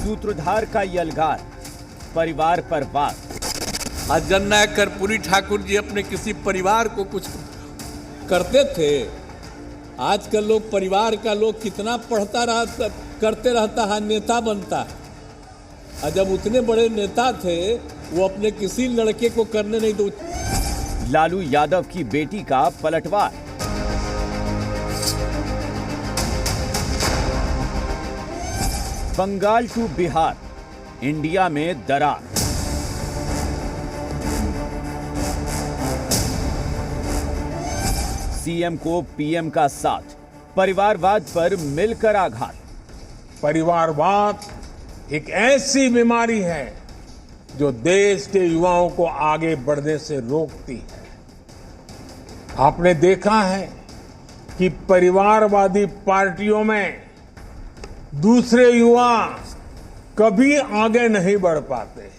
सूत्रधार का यलगार, परिवार पर वार। आज जननायक कर्पूरी ठाकुर जी अपने किसी परिवार को कुछ करते थे। आजकल लोग परिवार का लोग कितना पढ़ता रहता करते रहता है, नेता बनता है। और जब उतने बड़े नेता थे वो अपने किसी लड़के को करने नहीं दो। लालू यादव की बेटी का पलटवार। बंगाल टू बिहार, इंडिया में दरार। सीएम को पीएम का साथ, परिवारवाद पर मिलकर आघात। परिवारवाद एक ऐसी बीमारी है जो देश के युवाओं को आगे बढ़ने से रोकती है। आपने देखा है कि परिवारवादी पार्टियों में दूसरे युवा कभी आगे नहीं बढ़ पाते।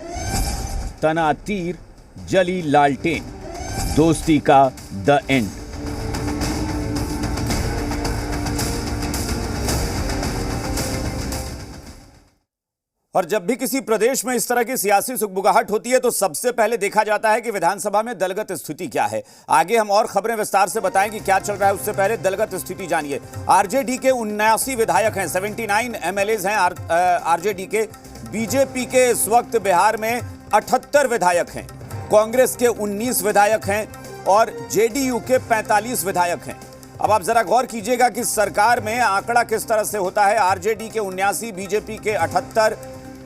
तना तीर, जली लालटेन, दोस्ती का द एंड। और जब भी किसी प्रदेश में इस तरह की सियासी सुगबुगाहट होती है तो सबसे पहले देखा जाता है कि विधानसभा में दलगत स्थिति क्या है। आगे हम और खबरें विस्तार से बताएंगे क्या चल रहा है, उससे पहले दलगत स्थिति जानिए। आरजेडी के 79 विधायक हैं, 79 एमएलएज हैं आरजेडी के। बीजेपी के इस वक्त बिहार में 78 विधायक हैं, कांग्रेस के 19 विधायक हैं और जेडीयू के 45 विधायक हैं। अब आप जरा गौर कीजिएगा कि सरकार में आंकड़ा किस तरह से होता है। आरजेडी के 79, बीजेपी के 78,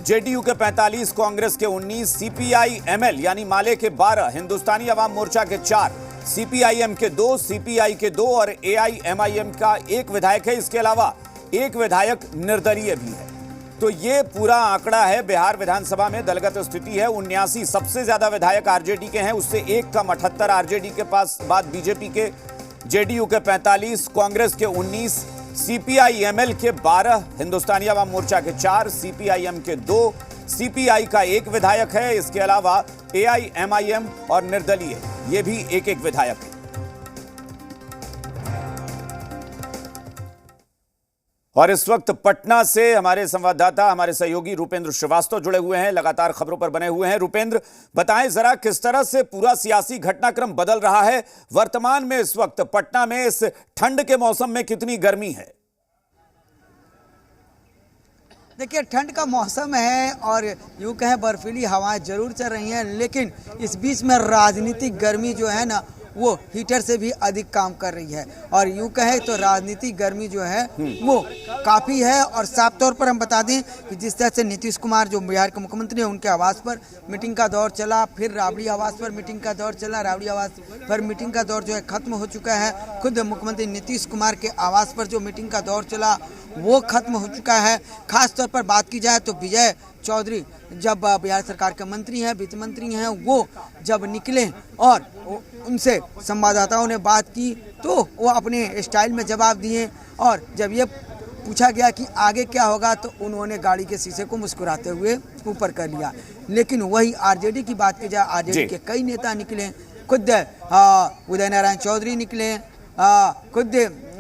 जेडीयू के 45, कांग्रेस के 19, सीपीआई एमएल यानी माले के 12, हिंदुस्तानी अवाम मोर्चा के 4, सीपीआईएम के 2, सीपीआई के 2 और एआईएमआईएम का 1 विधायक है। इसके अलावा 1 विधायक निर्दलीय भी है। तो ये पूरा आंकड़ा है। बिहार विधानसभा में दलगत स्थिति है। 79 सबसे ज्यादा विधायक आरजेडी के हैं, उससे 1 कम 78 आरजेडी के पास, बाद बीजेपी के, जेडीयू के 45, कांग्रेस के 19, सीपीआईएमएल के 12, हिंदुस्तानी अवाम मोर्चा के 4, सीपीआईएम के 2, सीपीआई का 1 विधायक है। इसके अलावा एआईएमआईएम और निर्दलीय ये भी 1-1 विधायक है। और इस वक्त पटना से हमारे संवाददाता, हमारे सहयोगी रूपेंद्र श्रीवास्तव जुड़े हुए हैं, लगातार खबरों पर बने हुए हैं। रूपेंद्र, बताएं जरा किस तरह से पूरा सियासी घटनाक्रम बदल रहा है वर्तमान में। इस वक्त पटना में इस ठंड के मौसम में कितनी गर्मी है? देखिए, ठंड का मौसम है और यूं कहें बर्फीली हवाएं जरूर चल रही हैं, लेकिन इस बीच में राजनीतिक गर्मी जो है ना वो हीटर से भी अधिक काम कर रही है। और यूं कहे तो राजनीतिक गर्मी जो है वो काफ़ी है। और साफ तौर पर हम बता दें कि जिस तरह से नीतीश कुमार जो बिहार के मुख्यमंत्री हैं, उनके आवास पर मीटिंग का दौर चला, फिर राबड़ी आवास पर मीटिंग का दौर चला, राबड़ी आवास पर मीटिंग का दौर जो है खत्म हो चुका है। खुद मुख्यमंत्री नीतीश कुमार के आवास पर जो मीटिंग का दौर चला वो खत्म हो चुका है। खास तौर पर बात की जाए तो विजय चौधरी जब बिहार सरकार के मंत्री हैं, वित्त मंत्री हैं, वो जब निकले और उनसे संवाददाताओं ने बात की तो वो अपने स्टाइल में जवाब दिए। और जब ये पूछा गया कि आगे क्या होगा तो उन्होंने गाड़ी के शीशे को मुस्कुराते हुए ऊपर कर लिया। लेकिन वही आरजेडी की बात की जाए, आरजेडी के कई नेता निकले, खुद उदय नारायण चौधरी निकले, खुद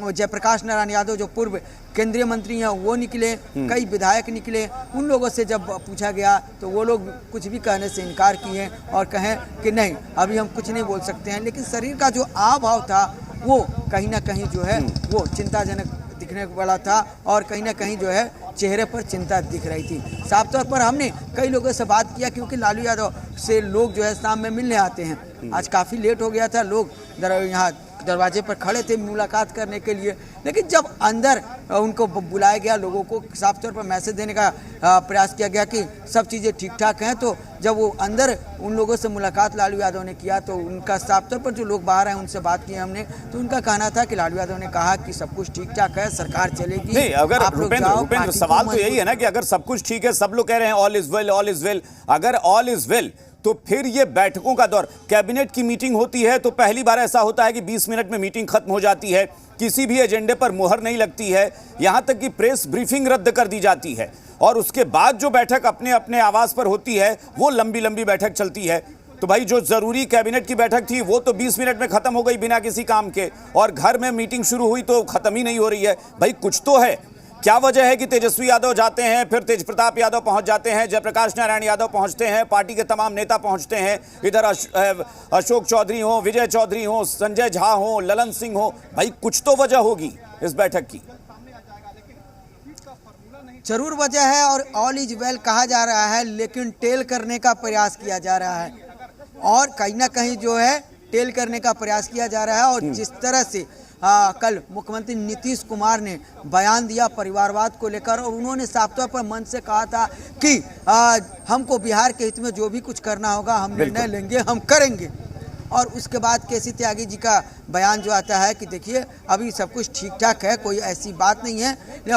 जयप्रकाश नारायण यादव जो पूर्व केंद्रीय मंत्री हैं वो निकले, कई विधायक निकले। उन लोगों से जब पूछा गया तो वो लोग कुछ भी कहने से इनकार किए और कहें कि नहीं, अभी हम कुछ नहीं बोल सकते हैं। लेकिन शरीर का जो हाव भाव था वो कहीं ना कहीं जो है वो चिंताजनक दिखने वाला था और कहीं ना कहीं जो है चेहरे पर चिंता दिख रही थी। साफ तौर पर हमने कई लोगों से बात किया, क्योंकि लालू यादव से लोग जो है शाम में मिलने आते हैं। आज काफ़ी लेट हो गया था, लोग यहाँ दरवाजे पर खड़े थे मुलाकात करने के लिए। लेकिन जब अंदर उनको बुलाया गया, लोगों को साफ तौर पर मैसेज देने का प्रयास किया गया कि सब चीज़ें ठीक ठाक हैं, तो जब वो अंदर उन लोगों से मुलाकात लालू यादव ने किया तो उनका साफ तौर पर जो लोग बाहर आए उनसे बात की हमने, तो उनका कहना था कि लालू यादव ने कहा कि सब कुछ ठीक ठाक है, सरकार चलेगी। नहीं, अगर रुपेंद्र सवाल तो यही है ना कि अगर सब कुछ ठीक है, सब लोग कह रहे हैं all is well, all is well, अगर ऑल इज वेल तो फिर ये बैठकों का दौर, कैबिनेट की मीटिंग होती है तो पहली बार ऐसा होता है कि 20 मिनट में मीटिंग खत्म हो जाती है, किसी भी एजेंडे पर मुहर नहीं लगती है, यहां तक कि प्रेस ब्रीफिंग रद्द कर दी जाती है और उसके बाद जो बैठक अपने अपने आवास पर होती है वो लंबी लंबी बैठक चलती है। तो भाई जो जरूरी कैबिनेट की बैठक थी वो तो 20 मिनट में खत्म हो गई बिना किसी काम के, और घर में मीटिंग शुरू हुई तो खत्म ही नहीं हो रही है। भाई कुछ तो है, क्या वजह है कि तेजस्वी यादव जाते हैं, फिर तेज प्रताप यादव पहुंच जाते हैं, जयप्रकाश नारायण यादव पहुंचते हैं, पार्टी के तमाम नेता पहुंचते हैं, इधर अशोक चौधरी हो, विजय चौधरी हो, संजय झा हो, ललन सिंह हो, भाई कुछ तो वजह होगी इस बैठक की। जरूर वजह है और ऑल इज वेल कहा जा रहा है, लेकिन टेल करने का प्रयास किया जा रहा है और कहीं ना कहीं जो है टेल करने का प्रयास किया जा रहा है। और जिस तरह से कल मुख्यमंत्री नीतीश कुमार ने बयान दिया परिवारवाद को लेकर और उन्होंने साफ तौर पर मन से कहा था कि हमको बिहार के हित में जो भी कुछ करना होगा हम निर्णय लेंगे, हम करेंगे। और उसके बाद केसी त्यागी जी का बयान जो आता है कि देखिए अभी सब कुछ ठीक ठाक है, कोई ऐसी बात नहीं है।